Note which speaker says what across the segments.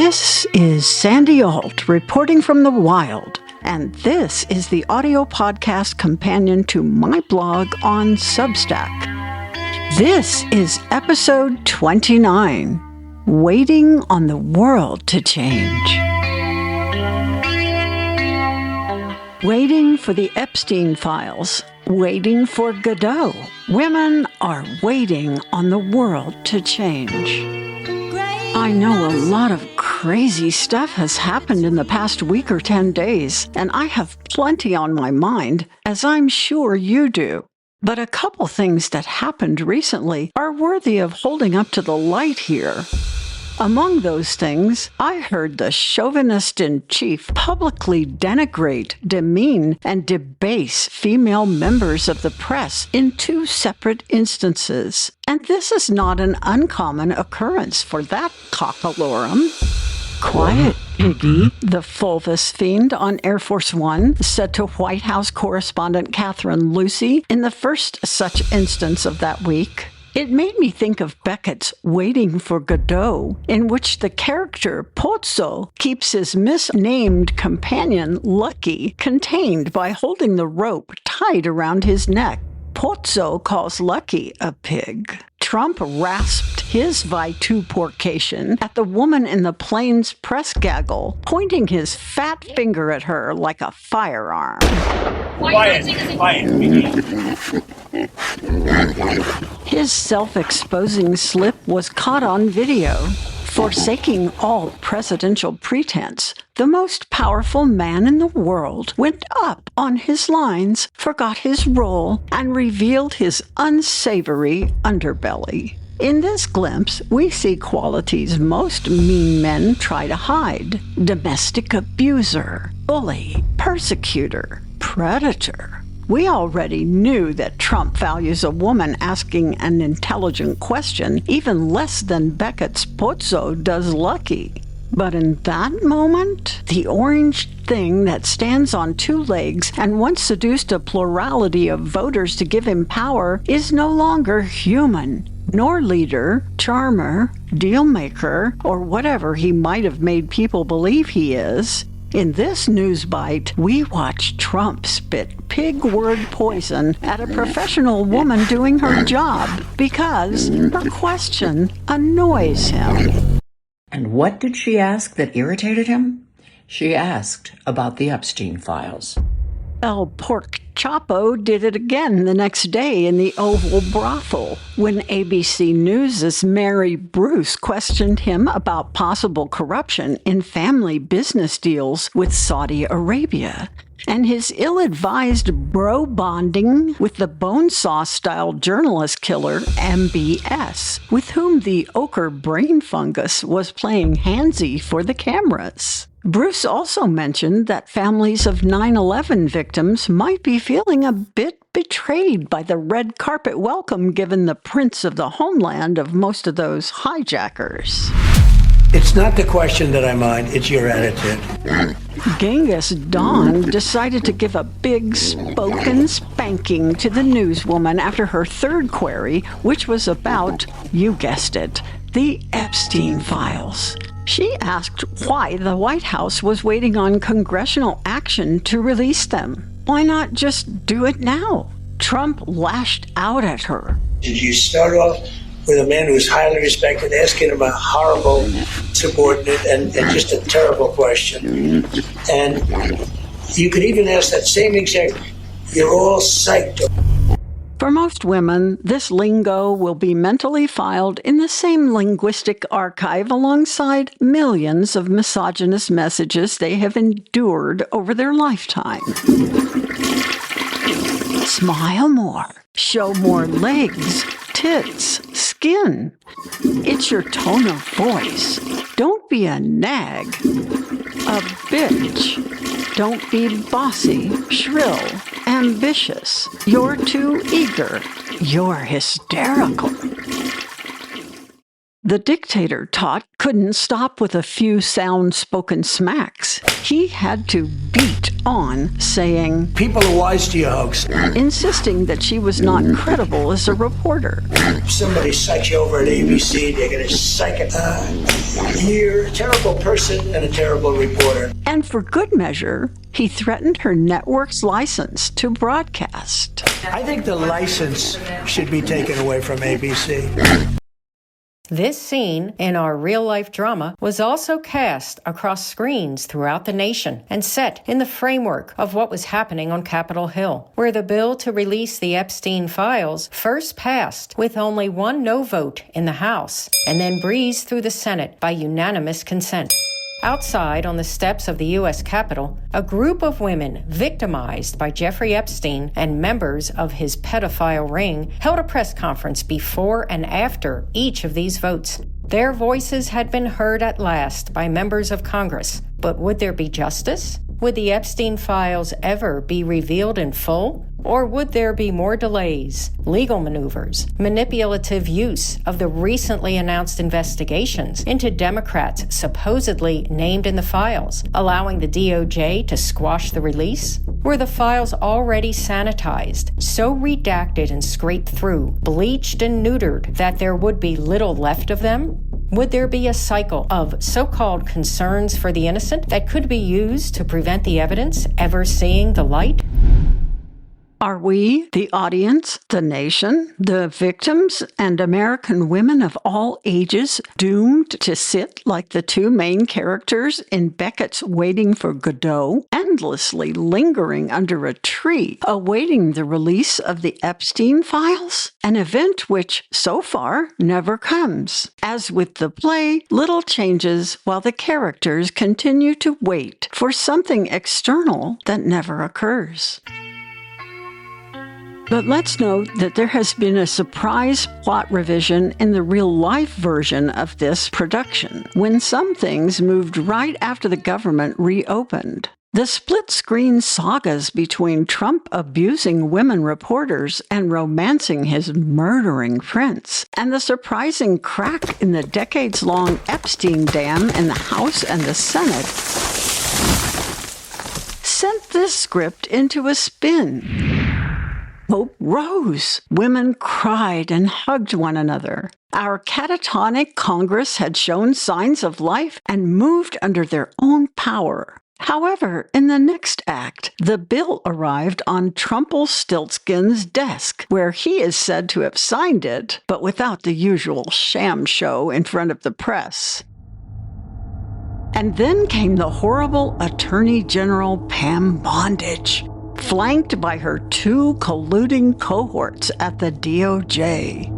Speaker 1: This is Sandy Alt reporting from the wild, and this is the audio podcast companion to my blog on Substack. This is episode 29, Waiting on the World to Change. Waiting for the Epstein files, waiting for Godot. Women are waiting on the world to change. I know a lot of crazy stuff has happened in the past week or 10 days, and I have plenty on my mind, as I'm sure you do. But a couple things that happened recently are worthy of holding up to the light here. Among those things, I heard the chauvinist-in-chief publicly denigrate, demean, and debase female members of the press in 2 separate instances. And this is not an uncommon occurrence for that cockalorum. Quiet Piggy, the fulvous fiend on Air Force One, said to White House correspondent Catherine Lucy in the first such instance of that week. It made me think of Beckett's Waiting for Godot, in which the character Pozzo keeps his misnamed companion, Lucky, contained by holding the rope tied around his neck. Pozzo calls Lucky a pig. Trump rasped his vituperation at the woman in the plane's press gaggle, pointing his fat finger at her like a firearm.
Speaker 2: Quiet.
Speaker 1: His self-exposing slip was caught on video. Forsaking all presidential pretense, the most powerful man in the world went up on his lines, forgot his role, and revealed his unsavory underbelly. In this glimpse, we see qualities most mean men try to hide: domestic abuser, bully, persecutor, predator. We already knew that Trump values a woman asking an intelligent question even less than Beckett's Pozzo does Lucky. But in that moment, the orange thing that stands on 2 legs and once seduced a plurality of voters to give him power is no longer human, nor leader, charmer, deal-maker, or whatever he might have made people believe he is. In this news bite, we watch Trump spit pig word poison at a professional woman doing her job because her question annoys him.
Speaker 3: And what did she ask that irritated him? She asked about the Epstein files.
Speaker 1: El Pork Chapo did it again the next day in the Oval brothel when ABC News' Mary Bruce questioned him about possible corruption in family business deals with Saudi Arabia and his ill-advised bro-bonding with the Bonesaw-style journalist killer MBS, with whom the ochre brain fungus was playing handsy for the cameras. Bruce also mentioned that families of 9/11 victims might be feeling a bit betrayed by the red carpet welcome given the prince of the homeland of most of those hijackers.
Speaker 2: It's not the question that I mind, it's your attitude.
Speaker 1: Genghis Dawn decided to give a big spoken spanking to the newswoman after her third query, which was about, you guessed it, the Epstein files. She asked why the White House was waiting on congressional action to release them. Why not just do it now? Trump lashed out at her.
Speaker 2: Did you start off with a man who's highly respected, asking him a horrible subordinate and just a terrible question? And you could even ask that same exact, you're all psyched.
Speaker 1: For most women, this lingo will be mentally filed in the same linguistic archive alongside millions of misogynist messages they have endured over their lifetime. Smile more, show more legs, tits, skin. It's your tone of voice. Don't be a nag, a bitch. Don't be bossy, shrill, ambitious. You're too eager. You're hysterical. The dictator Tot couldn't stop with a few sound-spoken smacks. He had to beat on, saying,
Speaker 2: "People are wise to your hoax,"
Speaker 1: insisting that she was not credible as a reporter.
Speaker 2: If somebody psychs you over at ABC, they're going to psych it. You're a terrible person and a terrible reporter.
Speaker 1: And for good measure, he threatened her network's license to broadcast.
Speaker 2: I think the license should be taken away from ABC.
Speaker 4: This scene in our real-life drama was also cast across screens throughout the nation and set in the framework of what was happening on Capitol Hill, where the bill to release the Epstein files first passed with only one no vote in the House and then breezed through the Senate by unanimous consent. Outside on the steps of the U.S. Capitol, a group of women victimized by Jeffrey Epstein and members of his pedophile ring held a press conference before and after each of these votes. Their voices had been heard at last by members of Congress, but would there be justice? Would the Epstein files ever be revealed in full? Or would there be more delays, legal maneuvers, manipulative use of the recently announced investigations into Democrats supposedly named in the files, allowing the DOJ to squash the release? Were the files already sanitized, so redacted and scraped through, bleached and neutered that there would be little left of them? Would there be a cycle of so-called concerns for the innocent that could be used to prevent the evidence ever seeing the light?
Speaker 1: Are we, the audience, the nation, the victims, and American women of all ages doomed to sit like the two main characters in Beckett's Waiting for Godot, endlessly lingering under a tree, awaiting the release of the Epstein files? An event which, so far, never comes. As with the play, little changes while the characters continue to wait for something external that never occurs. But let's note that there has been a surprise plot revision in the real-life version of this production, when some things moved right after the government reopened. The split-screen sagas between Trump abusing women reporters and romancing his murdering prince, and the surprising crack in the decades-long Epstein dam in the House and the Senate, sent this script into a spin. Hope rose. Women cried and hugged one another. Our catatonic Congress had shown signs of life and moved under their own power. However, in the next act, the bill arrived on Trumpelstiltskin's desk, where he is said to have signed it, but without the usual sham show in front of the press. And then came the horrible Attorney General Pam Bondage, flanked by her two colluding cohorts at the DOJ.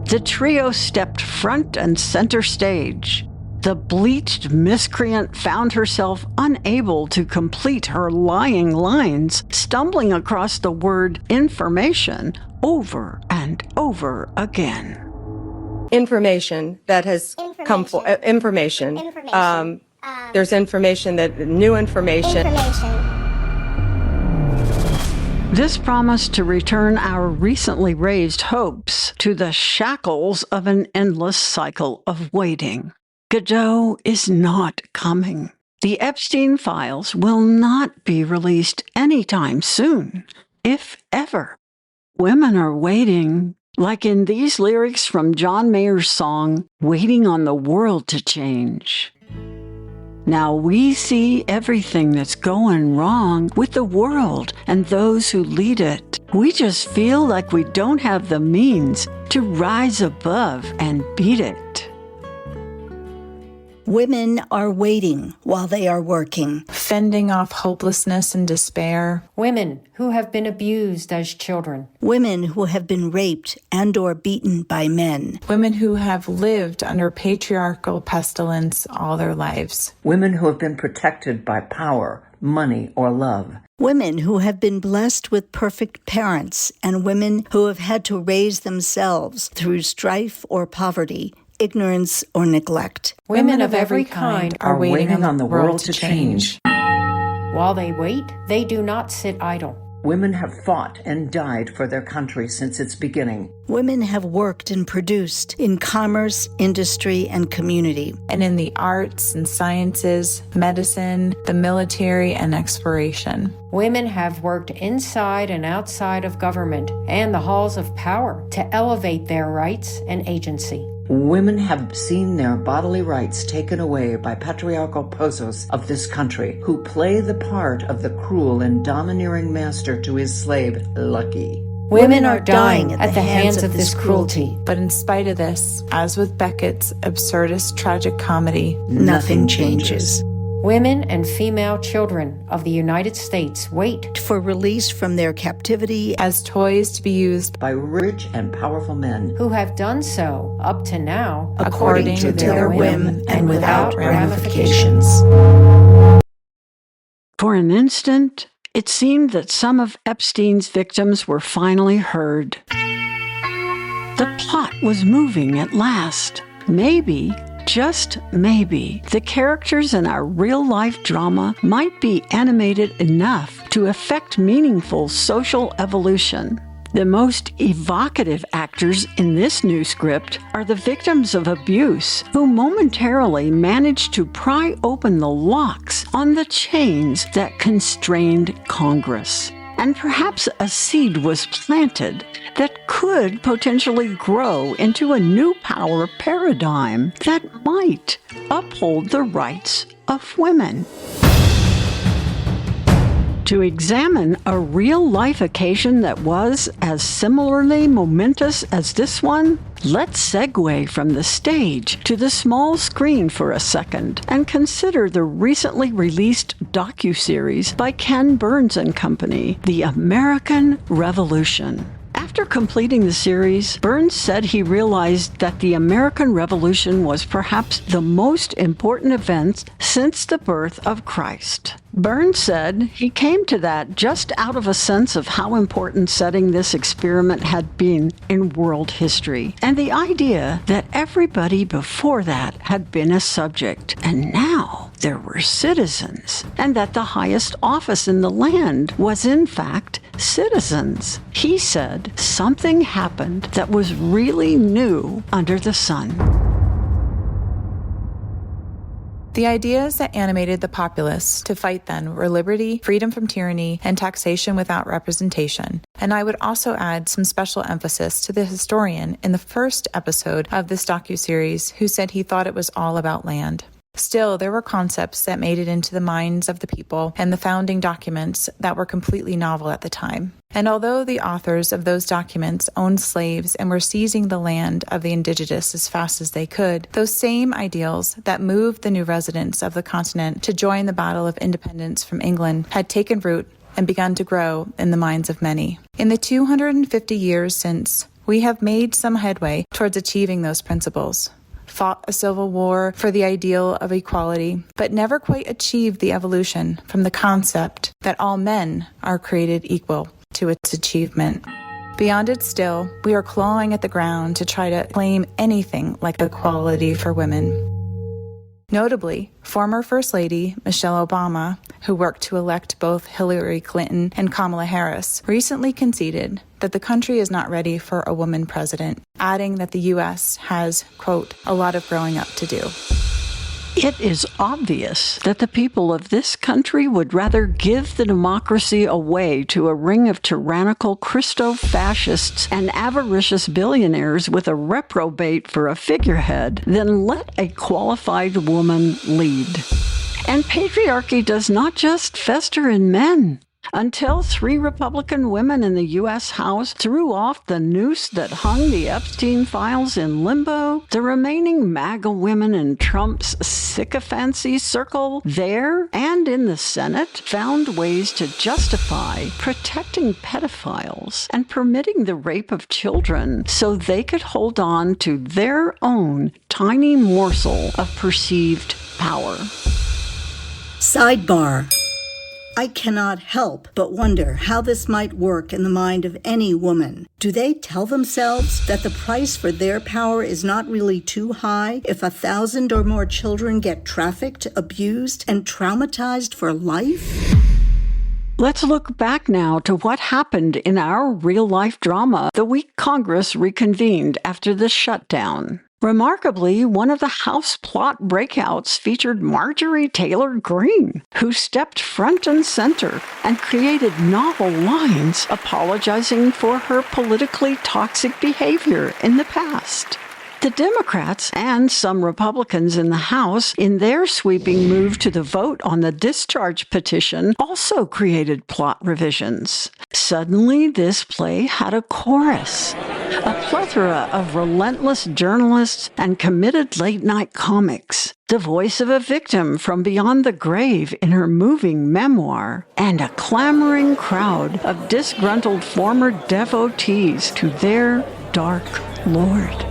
Speaker 1: The trio stepped front and center stage. The bleached miscreant found herself unable to complete her lying lines, stumbling across the word information over and over again.
Speaker 5: Information that has come for information. There's information that new information.
Speaker 1: This promised to return our recently raised hopes to the shackles of an endless cycle of waiting. Godot is not coming. The Epstein files will not be released anytime soon, if ever. Women are waiting, like in these lyrics from John Mayer's song, Waiting on the World to Change. Now we see everything that's going wrong with the world and those who lead it. We just feel like we don't have the means to rise above and beat it.
Speaker 6: Women are waiting while they are working,
Speaker 7: fending off hopelessness and despair.
Speaker 4: Women who have been abused as children.
Speaker 6: Women who have been raped and or beaten by men.
Speaker 7: Women who have lived under patriarchal pestilence all their lives.
Speaker 3: Women who have been protected by power, money, or love.
Speaker 6: Women who have been blessed with perfect parents, and women who have had to raise themselves through strife or poverty, ignorance or neglect.
Speaker 4: Women of every kind
Speaker 3: are waiting on the world to change.
Speaker 4: While they wait, they do not sit idle.
Speaker 3: Women have fought and died for their country since its beginning.
Speaker 6: Women have worked and produced in commerce, industry, and community.
Speaker 7: And in the arts and sciences, medicine, the military, and exploration.
Speaker 4: Women have worked inside and outside of government and the halls of power to elevate their rights and agency.
Speaker 3: Women have seen their bodily rights taken away by patriarchal pozos of this country, who play the part of the cruel and domineering master to his slave, Lucky.
Speaker 4: Women are dying at the hands of this cruelty.
Speaker 7: But in spite of this, as with Beckett's absurdist tragic comedy,
Speaker 6: Nothing changes.
Speaker 4: Women and female children of the United States wait
Speaker 6: For release from their captivity
Speaker 7: as toys to be used
Speaker 3: By rich and powerful men
Speaker 4: who have done so up to now
Speaker 7: according to their whim and without ramifications.
Speaker 1: For an instant, it seemed that some of Epstein's victims were finally heard. The plot was moving at last. Maybe, just maybe, the characters in our real-life drama might be animated enough to effect meaningful social evolution. The most evocative actors in this new script are the victims of abuse who momentarily managed to pry open the locks on the chains that constrained Congress. And perhaps a seed was planted that could potentially grow into a new power paradigm that might uphold the rights of women. To examine a real-life occasion that was as similarly momentous as this one, let's segue from the stage to the small screen for a second and consider the recently released docuseries by Ken Burns and Company, The American Revolution. After completing the series, Burns said he realized that the American Revolution was perhaps the most important event since the birth of Christ. Burns said he came to that just out of a sense of how important setting this experiment had been in world history, and the idea that everybody before that had been a subject, and now there were citizens, and that the highest office in the land was in fact citizens. He said something happened that was really new under the sun.
Speaker 7: The ideas that animated the populace to fight then were liberty, freedom from tyranny, and taxation without representation. And I would also add some special emphasis to the historian in the first episode of this docuseries who said he thought it was all about land. Still, there were concepts that made it into the minds of the people and the founding documents that were completely novel at the time. And although the authors of those documents owned slaves and were seizing the land of the indigenous as fast as they could, those same ideals that moved the new residents of the continent to join the battle of independence from England had taken root and begun to grow in the minds of many. In the 250 years since, we have made some headway towards achieving those principles. Fought a civil war for the ideal of equality, but never quite achieved the evolution from the concept that all men are created equal to its achievement. Beyond it still, we are clawing at the ground to try to claim anything like equality for women. Notably, former First Lady Michelle Obama, who worked to elect both Hillary Clinton and Kamala Harris, recently conceded that the country is not ready for a woman president, adding that the U.S. has, quote, a lot of growing up to do.
Speaker 1: It is obvious that the people of this country would rather give the democracy away to a ring of tyrannical Christo-fascists and avaricious billionaires with a reprobate for a figurehead than let a qualified woman lead. And patriarchy does not just fester in men. Until 3 Republican women in the U.S. House threw off the noose that hung the Epstein files in limbo, the remaining MAGA women in Trump's sycophancy circle there and in the Senate found ways to justify protecting pedophiles and permitting the rape of children so they could hold on to their own tiny morsel of perceived power.
Speaker 6: Sidebar. I cannot help but wonder how this might work in the mind of any woman. Do they tell themselves that the price for their power is not really too high if 1,000 or more children get trafficked, abused, and traumatized for life?
Speaker 1: Let's look back now to what happened in our real-life drama the week Congress reconvened after the shutdown. Remarkably, one of the House plot breakouts featured Marjorie Taylor Greene, who stepped front and center and created novel lines apologizing for her politically toxic behavior in the past. The Democrats and some Republicans in the House, in their sweeping move to the vote on the discharge petition, also created plot revisions. Suddenly, this play had a chorus. A plethora of relentless journalists and committed late-night comics. The voice of a victim from beyond the grave in her moving memoir. And a clamoring crowd of disgruntled former devotees to their dark lord.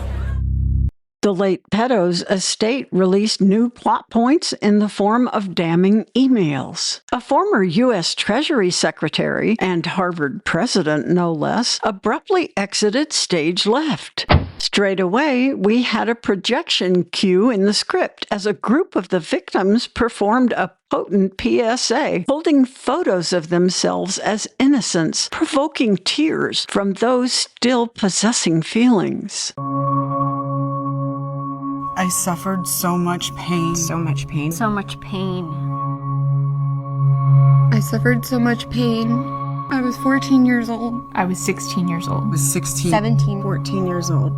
Speaker 1: The late pedo's estate released new plot points in the form of damning emails. A former U.S. Treasury Secretary, and Harvard president no less, abruptly exited stage left. Straight away, we had a projection cue in the script as a group of the victims performed a potent PSA, holding photos of themselves as innocents, provoking tears from those still possessing feelings.
Speaker 8: I suffered so much pain.
Speaker 9: So much pain.
Speaker 10: So much pain.
Speaker 11: I suffered so much pain. I was 14 years old.
Speaker 9: I was 16 years old.
Speaker 8: I was 16.
Speaker 10: 17.
Speaker 8: 14 years old.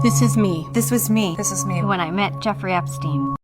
Speaker 9: This is me.
Speaker 11: This was me.
Speaker 9: This is me.
Speaker 10: When I met Jeffrey Epstein.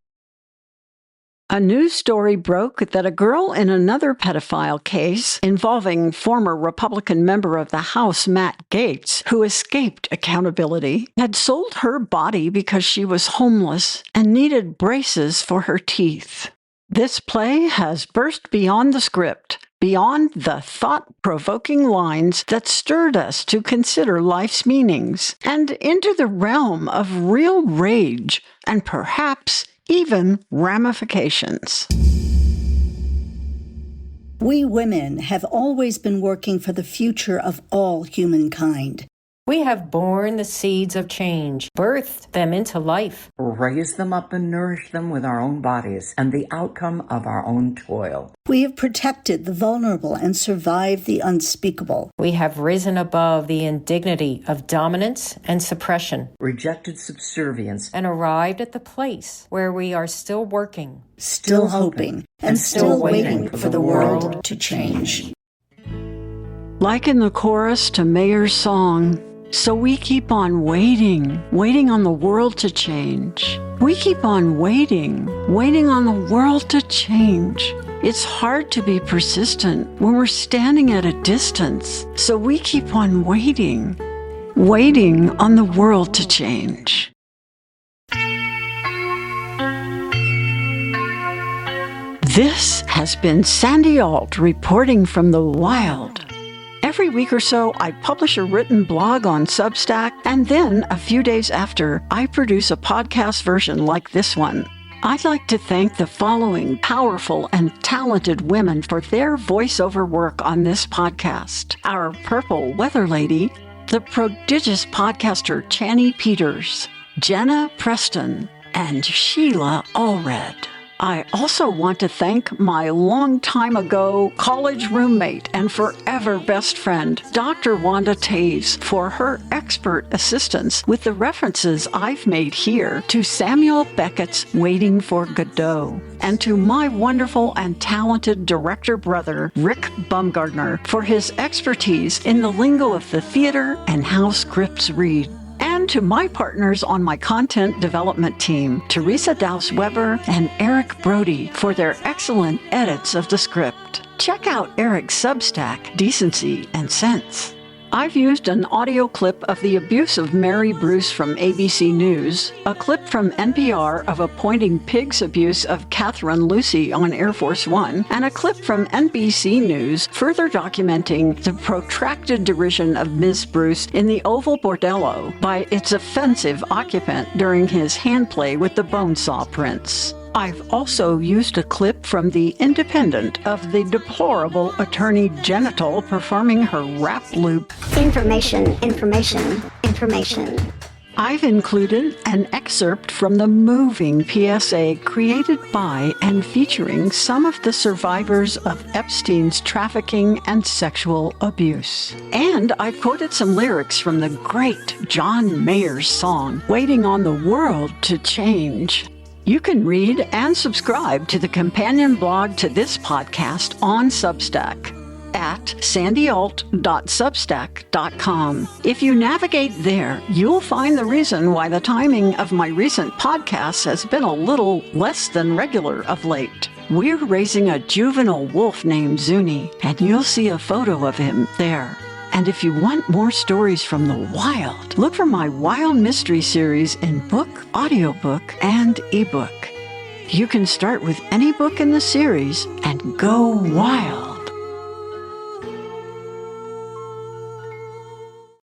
Speaker 1: A news story broke that a girl in another pedophile case involving former Republican member of the House, Matt Gaetz, who escaped accountability, had sold her body because she was homeless and needed braces for her teeth. This play has burst beyond the script, beyond the thought-provoking lines that stirred us to consider life's meanings, and into the realm of real rage and perhaps even ramifications.
Speaker 6: We women have always been working for the future of all humankind.
Speaker 4: We have borne the seeds of change, birthed them into life,
Speaker 3: Raise them up and nourish them with our own bodies and the outcome of our own toil.
Speaker 6: We have protected the vulnerable and survived the unspeakable.
Speaker 4: We have risen above the indignity of dominance and suppression,
Speaker 3: Rejected subservience,
Speaker 4: and arrived at the place where we are still working,
Speaker 6: Still hoping and still waiting for the world to change.
Speaker 1: Like in the chorus to Mayer's song, so we keep on waiting, waiting on the world to change. We keep on waiting, waiting on the world to change. It's hard to be persistent when we're standing at a distance, so we keep on waiting, waiting on the world to change. This has been Sandy Alt reporting from the wild. Every week or so, I publish a written blog on Substack, and then, a few days after, I produce a podcast version like this one. I'd like to thank the following powerful and talented women for their voiceover work on this podcast. Our Purple Weather Lady, the prodigious podcaster Channy Peters, Jenna Preston, and Sheila Allred. I also want to thank my long time ago college roommate and forever best friend, Dr. Wanda Taves, for her expert assistance with the references I've made here to Samuel Beckett's Waiting for Godot, and to my wonderful and talented director brother, Rick Bumgardner, for his expertise in the lingo of the theater and how scripts read. And to my partners on my content development team, Teresa Dowse-Weber and Eric Brody, for their excellent edits of the script. Check out Eric's Substack, Decency and Sense. I've used an audio clip of the abuse of Mary Bruce from ABC News, a clip from NPR of appointing pigs abuse of Catherine Lucy on Air Force One, and a clip from NBC News further documenting the protracted derision of Ms. Bruce in the Oval Bordello by its offensive occupant during his handplay with the Bonesaw Prince. I've also used a clip from The Independent of the deplorable attorney Genital performing her rap loop.
Speaker 12: Information.
Speaker 1: I've included an excerpt from the moving PSA created by and featuring some of the survivors of Epstein's trafficking and sexual abuse. And I've quoted some lyrics from the great John Mayer's song, Waiting on the World to Change. You can read and subscribe to the companion blog to this podcast on Substack at sandyalt.substack.com. If you navigate there, you'll find the reason why the timing of my recent podcasts has been a little less than regular of late. We're raising a juvenile wolf named Zuni, and you'll see a photo of him there. And if you want more stories from the wild, look for my Wild Mystery series in book, audiobook, and ebook. You can start with any book in the series and go wild.